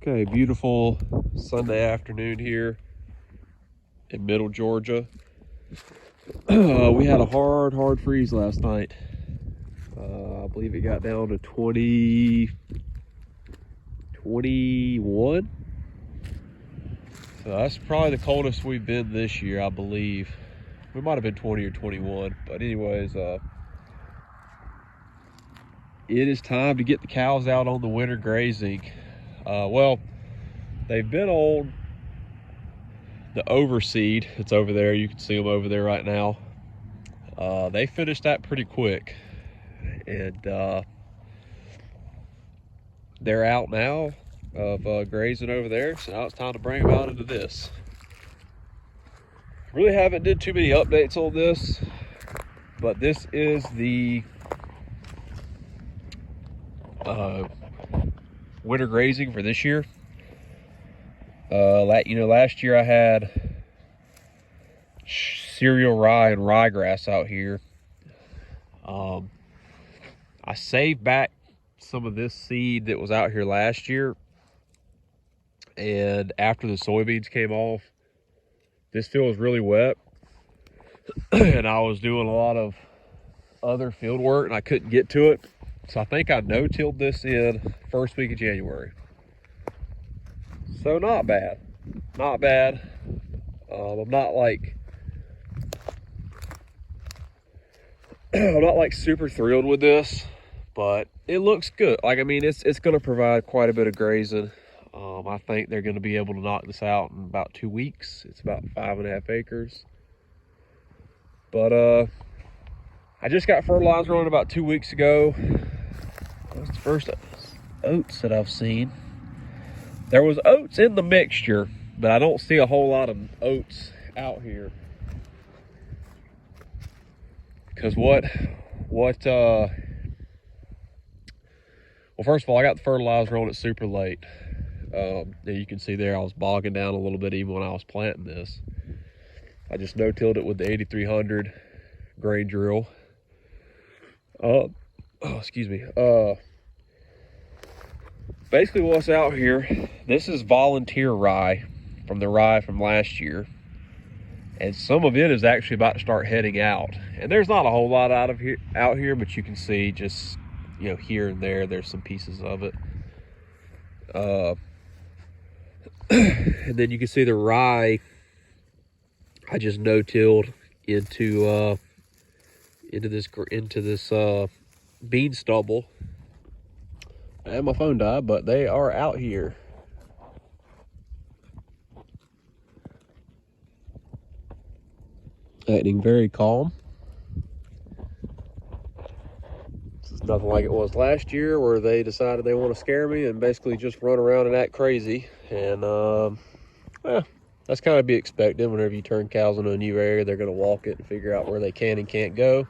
Okay, beautiful Sunday afternoon here in middle Georgia. We had a hard freeze last night. I believe it got down to 21. So that's probably the coldest we've been this year, I believe. We might have been 20 or 21. But anyways, it is time to get the cows out on the winter grazing. Well, they've been on the overseed. It's over there. You can see them over there right now. They finished that pretty quick, and they're out now of grazing over there. So now it's time to bring them out into this. Really haven't did too many updates on this, but this is the winter grazing for this year. Last year I had cereal rye and ryegrass out here. I saved back some of this seed that was out here last year, and after the soybeans came off, this field was really wet and I was doing a lot of other field work and I couldn't get to it, so I think I no-tilled this in first week of January. So not bad. I'm not like super thrilled with this, but it looks good. It's going to provide quite a bit of grazing. I think they're going to be able to knock this out in about 2 weeks. It's about 5.5 acres. But I just got fertilizer on about 2 weeks ago. That's the first oats that I've seen. There was oats in the mixture, but I don't see a whole lot of oats out here. Because well, first of all, I got the fertilizer on it super late. You can see there I was bogging down a little bit even when I was planting this. I just no-tilled it with the 8300 grain drill. Excuse me. Basically what's out here, this is volunteer rye from last year. And some of it is actually about to start heading out. And there's not a whole lot out here, but you can see just, here and there's some pieces of it. And then you can see the rye I just no-tilled into this bean stubble. And my phone died, but they are out here. Acting very calm. This is nothing like it was last year, where they decided they want to scare me and basically just run around and act crazy. And that's kind of be expected. Whenever you turn cows into a new area, they're going to walk it and figure out where they can and can't go.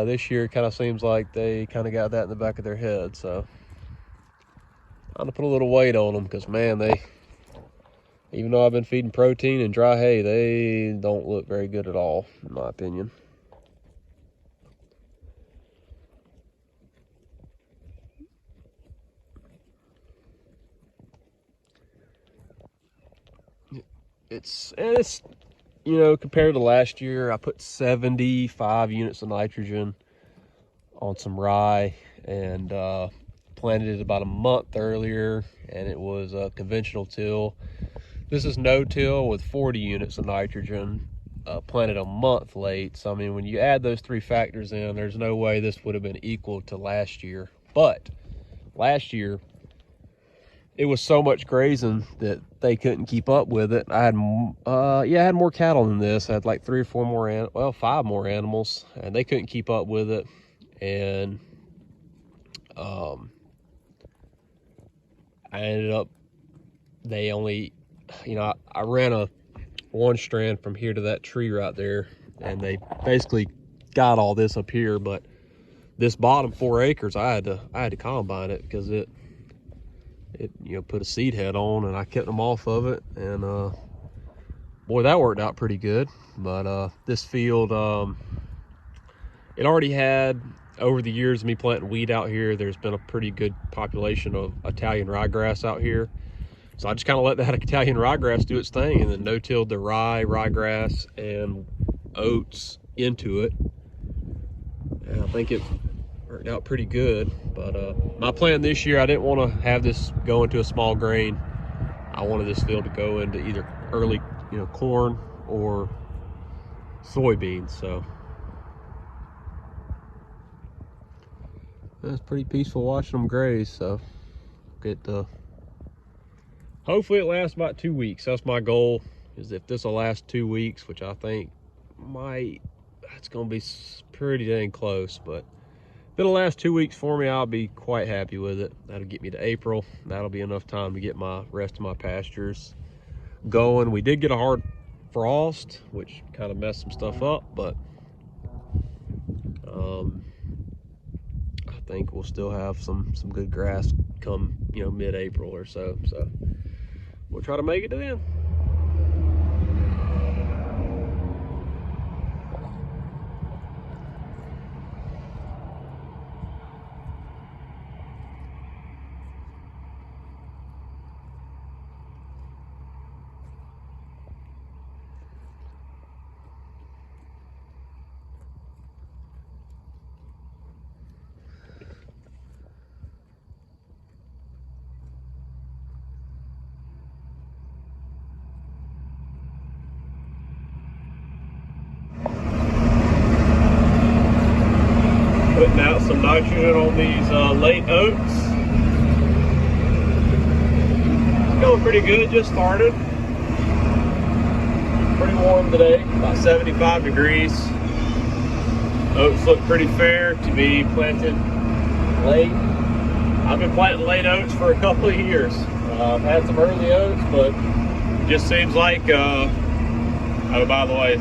This year it kind of seems like they kind of got that in the back of their head, so I'm gonna put a little weight on them, because man, even though I've been feeding protein and dry hay, they don't look very good at all, in my opinion. It's compared to last year, I put 75 units of nitrogen on some rye, and planted it about a month earlier, and it was a conventional till. This is no-till with 40 units of nitrogen, planted a month late. So I mean, when you add those three factors in, there's no way this would have been equal to last year. But last year, it was so much grazing that they couldn't keep up with it. I had more cattle than this. I had like 3 or 4 more, 5 more animals, and they couldn't keep up with it. And I ended up, they only, I ran one strand from here to that tree right there, and they basically got all this up here. But this bottom 4 acres, I had to combine it, because it put a seed head on, and I kept them off of it, and boy, that worked out pretty good. But this field, it already had over the years of me planting wheat out here, there's been a pretty good population of Italian ryegrass out here. So I just kind of let that Italian ryegrass do its thing, and then no-tilled the ryegrass and oats into it. And I think it worked out pretty good. But my plan this year, I didn't want to have this go into a small grain. I wanted this field to go into either early, corn or soybeans. So it's pretty peaceful watching them graze. So hopefully it lasts about 2 weeks. That's my goal, is if this will last 2 weeks, which I think that's gonna be pretty dang close, but if it'll last 2 weeks for me, I'll be quite happy with it. That'll get me to April. That'll be enough time to get my rest of my pastures going. We did get a hard frost, which kind of messed some stuff up, but I think we'll still have some good grass come mid-April or so. So we'll try to make it to then. Putting out some nitrogen on these late oats. It's going pretty good, just started. Pretty warm today, about 75 degrees. Oats look pretty fair to be planted late. I've been planting late oats for a couple of years. I've had some early oats, but it just seems like, oh, by the way,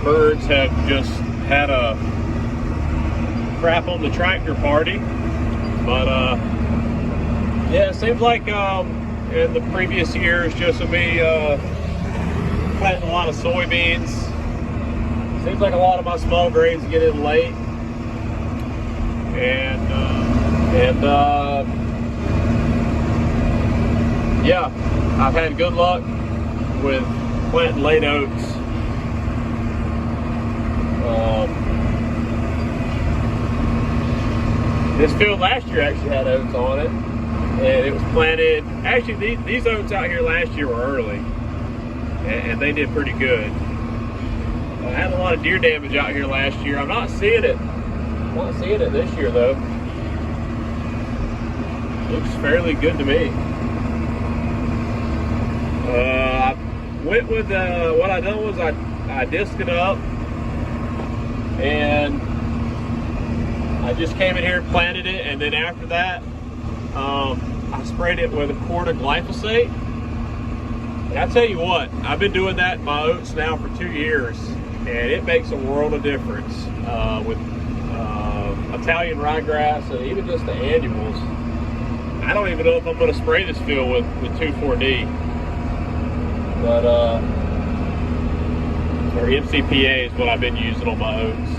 birds have just had a crap on the tractor party. But yeah, it seems like in the previous years, just with me planting a lot of soybeans, seems like a lot of my small grains get in late. And yeah, I've had good luck with planting late oats. This field last year actually had oats on it, and it was planted. Actually, these oats out here last year were early, and they did pretty good. I had a lot of deer damage out here last year. I'm not seeing it. I'm not seeing it this year though. Looks fairly good to me. I went with what I done was I disced it up, and I just came in here and planted it, and then after that I sprayed it with a quart of glyphosate. And I tell you what, I've been doing that in my oats now for 2 years, and it makes a world of difference with Italian ryegrass and even just the annuals. I don't even know if I'm going to spray this field with 2,4-D, but or MCPA is what I've been using on my oats.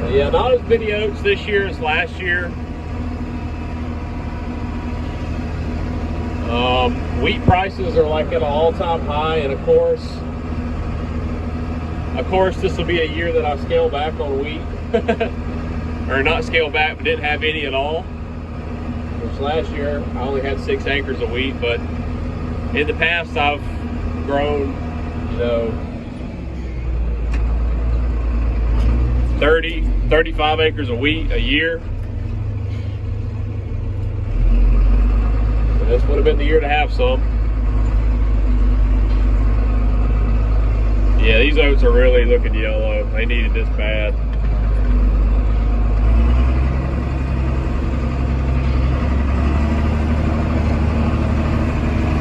But yeah, not as many oats this year as last year. Wheat prices are like at an all-time high, and of course this will be a year that I scale back on wheat. Or not scale back, but didn't have any at all. Which last year I only had 6 acres of wheat, but in the past I've grown, 30, 35 acres of wheat a year. So this would have been the year to have some. Yeah, these oats are really looking yellow. They needed this bad.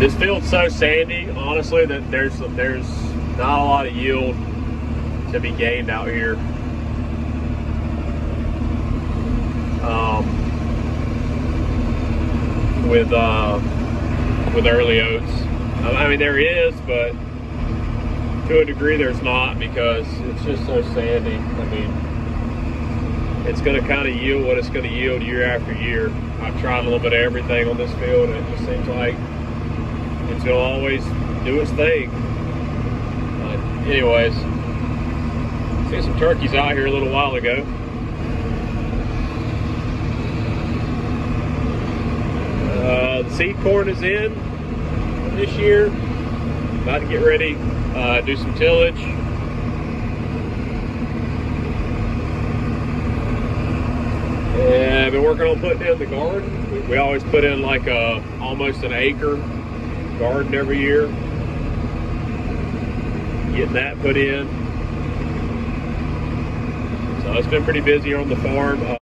This field's so sandy, honestly, that there's not a lot of yield to be gained out here. With early oats. I mean, there is, but To a degree, there's not, because it's just so sandy. I mean, it's going to kind of yield what it's going to yield year after year. I've tried a little bit of everything on this field, and it just seems like it's going to always do its thing. But anyways, see some turkeys out here a little while ago. The seed corn is in this year. About to get ready, do some tillage. And I've been working on putting in the garden. We always put in like almost an acre garden every year. Getting that put in. So it's been pretty busy on the farm.